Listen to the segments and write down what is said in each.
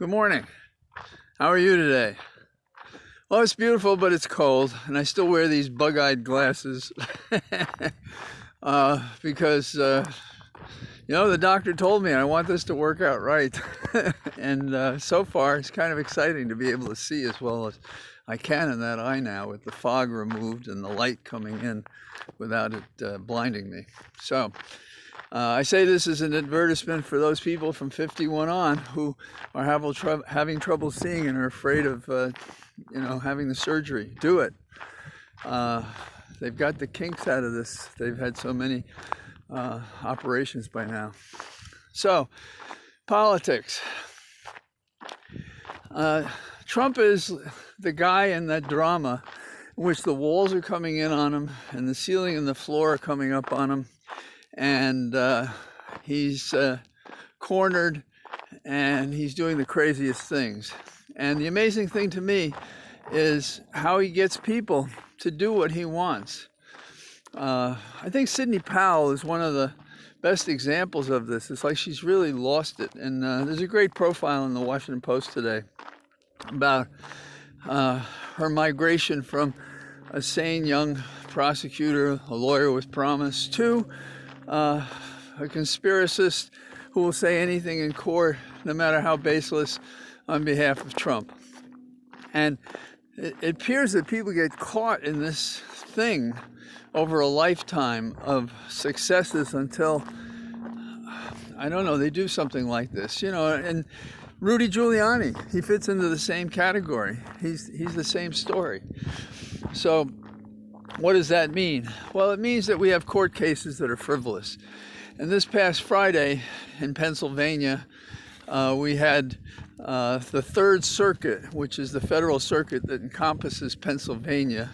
Good morning. How are you today? Well, it's beautiful, but it's cold, and I still wear these bug-eyed glasses because, the doctor told me I want this to work out right. And so far, it's kind of exciting to be able to see as well as I can in that eye now with the fog removed and the light coming in without it blinding me. So I say this as an advertisement for those people from 51 on who are having trouble seeing and are afraid of, having the surgery. Do it. They've got the kinks out of this. They've had so many operations by now. So, politics. Trump is the guy in that drama in which the walls are coming in on him and the ceiling and the floor are coming up on him. And he's cornered, and he's doing the craziest things. And the amazing thing to me is how he gets people to do what he wants. I think Sidney Powell is one of the best examples of this. It's like she's really lost it. And there's a great profile in the Washington Post today about her migration from a sane young prosecutor, a lawyer with promise, to a conspiracist who will say anything in court, no matter how baseless, on behalf of Trump. And it appears that people get caught in this thing over a lifetime of successes until, I don't know, they do something like this, and Rudy Giuliani, he fits into the same category. He's the same story. So what does that mean? Well, it means that we have court cases that are frivolous. And this past Friday in Pennsylvania, we had the Third Circuit, which is the federal circuit that encompasses Pennsylvania.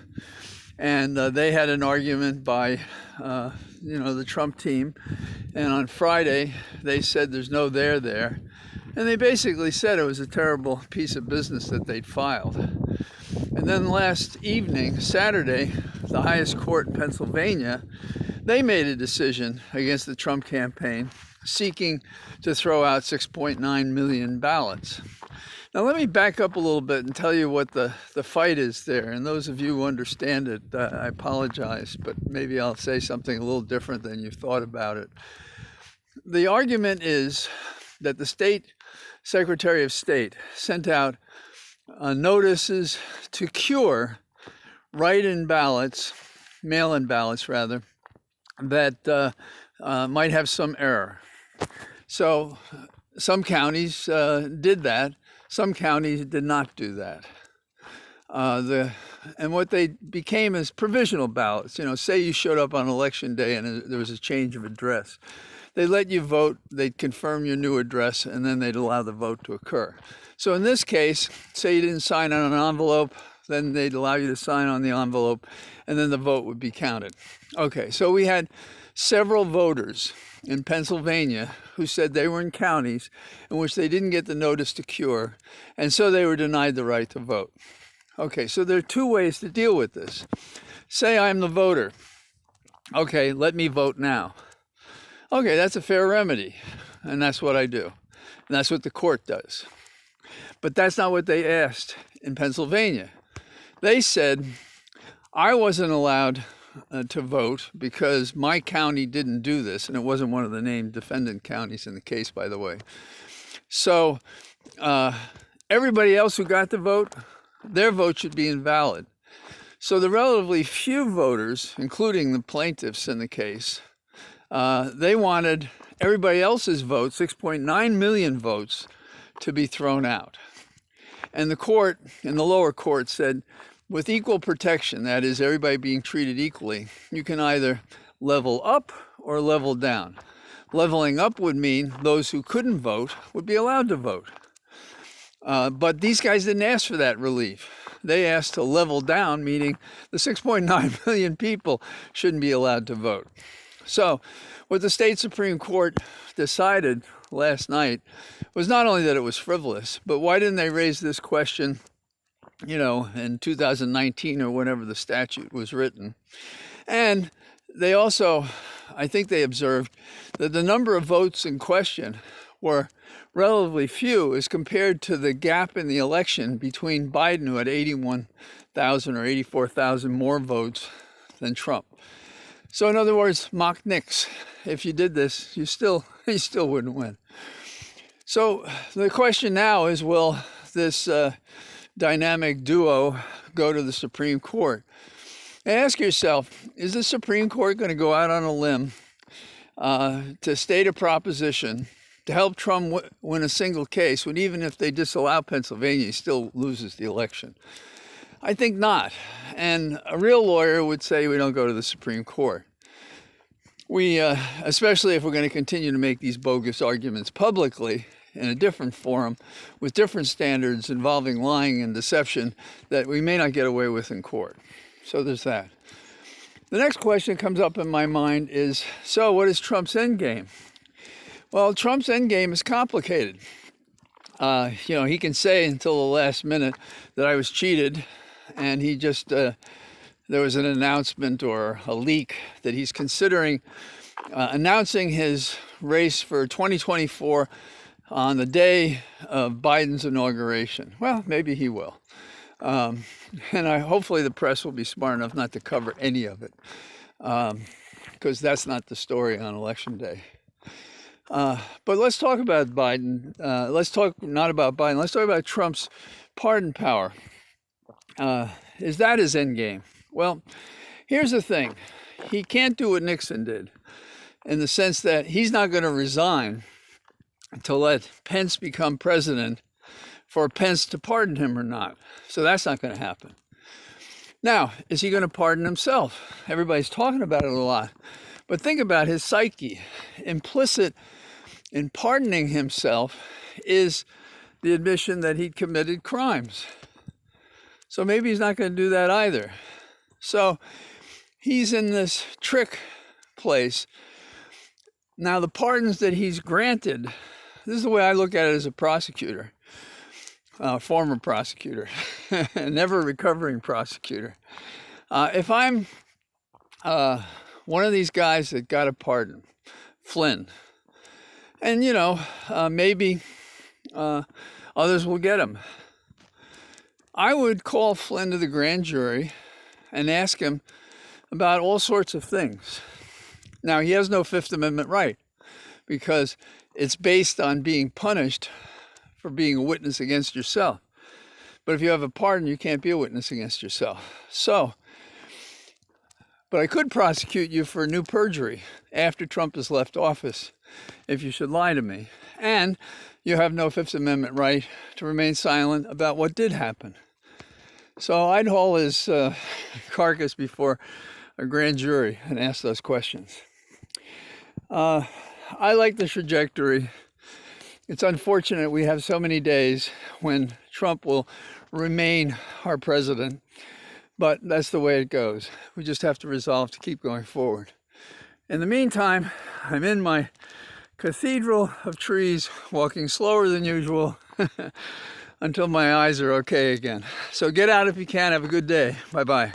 And they had an argument by, the Trump team. And on Friday, they said there's no there there. And they basically said it was a terrible piece of business that they'd filed. And then last evening, Saturday, the highest court in Pennsylvania, they made a decision against the Trump campaign seeking to throw out 6.9 million ballots. Now let me back up a little bit and tell you what the fight is there. And those of you who understand it, I apologize, but maybe I'll say something a little different than you thought about it. The argument is that the state Secretary of State sent out notices to cure write-in ballots, mail-in ballots rather, that might have some error. So some counties did that. Some counties did not do that. And what they became is provisional ballots. Say you showed up on election day and there was a change of address. They'd let you vote, they'd confirm your new address, and then they'd allow the vote to occur. So in this case, say you didn't sign on an envelope, then they'd allow you to sign on the envelope, and then the vote would be counted. Okay, so we had several voters in Pennsylvania who said they were in counties in which they didn't get the notice to cure, and so they were denied the right to vote. Okay, so there are two ways to deal with this. Say I'm the voter. Okay, let me vote now. Okay, that's a fair remedy, and that's what I do. And that's what the court does. But that's not what they asked in Pennsylvania. They said, I wasn't allowed to vote because my county didn't do this, and it wasn't one of the named defendant counties in the case, by the way. So everybody else who got the vote, their vote should be invalid. So the relatively few voters, including the plaintiffs in the case, they wanted everybody else's vote, 6.9 million votes, to be thrown out. And the court, in the lower court, said, with equal protection, that is, everybody being treated equally, you can either level up or level down. Leveling up would mean those who couldn't vote would be allowed to vote. But these guys didn't ask for that relief. They asked to level down, meaning the 6.9 million people shouldn't be allowed to vote. So what the state Supreme Court decided last night was not only that it was frivolous, but why didn't they raise this question, in 2019 or whenever the statute was written? And they also, I think they observed that the number of votes in question were relatively few as compared to the gap in the election between Biden, who had 81,000 or 84,000 more votes than Trump. So in other words, mock nix. If you did this, you still wouldn't win. So the question now is, will this dynamic duo go to the Supreme Court? And ask yourself, is the Supreme Court going to go out on a limb to state a proposition to help Trump win a single case, when even if they disallow Pennsylvania, he still loses the election? I think not. And a real lawyer would say we don't go to the Supreme Court. We, especially if we're going to continue to make these bogus arguments publicly in a different forum with different standards involving lying and deception that we may not get away with in court. So there's that. The next question that comes up in my mind is, so what is Trump's endgame? Well, Trump's endgame is complicated. He can say until the last minute that I was cheated, and he just, there was an announcement or a leak that he's considering announcing his race for 2024 on the day of Biden's inauguration. Well, maybe he will. And hopefully the press will be smart enough not to cover any of it, because that's not the story on Election Day. But let's talk about Biden. Let's talk not about Biden. Let's talk about Trump's pardon power. Is that his endgame? Well, here's the thing. He can't do what Nixon did, in the sense that he's not going to resign to let Pence become president for Pence to pardon him or not. So that's not going to happen. Now, is he going to pardon himself? Everybody's talking about it a lot. But think about his psyche. Implicit in pardoning himself is the admission that he'd committed crimes. So maybe he's not going to do that either. So he's in this trick place. Now, the pardons that he's granted, this is the way I look at it as a prosecutor, former prosecutor, never recovering prosecutor. If I'm one of these guys that got a pardon, Flynn, and maybe others will get him, I would call Flynn to the grand jury and ask him about all sorts of things. Now, he has no Fifth Amendment right, because it's based on being punished for being a witness against yourself. But if you have a pardon, you can't be a witness against yourself. But I could prosecute you for new perjury after Trump has left office, if you should lie to me. And you have no Fifth Amendment right to remain silent about what did happen. So I'd haul his carcass before a grand jury and ask those questions. I like the trajectory. It's unfortunate we have so many days when Trump will remain our president, but that's the way it goes. We just have to resolve to keep going forward. In the meantime, I'm in my cathedral of trees, walking slower than usual until my eyes are okay again. So get out if you can. Have a good day. Bye-bye.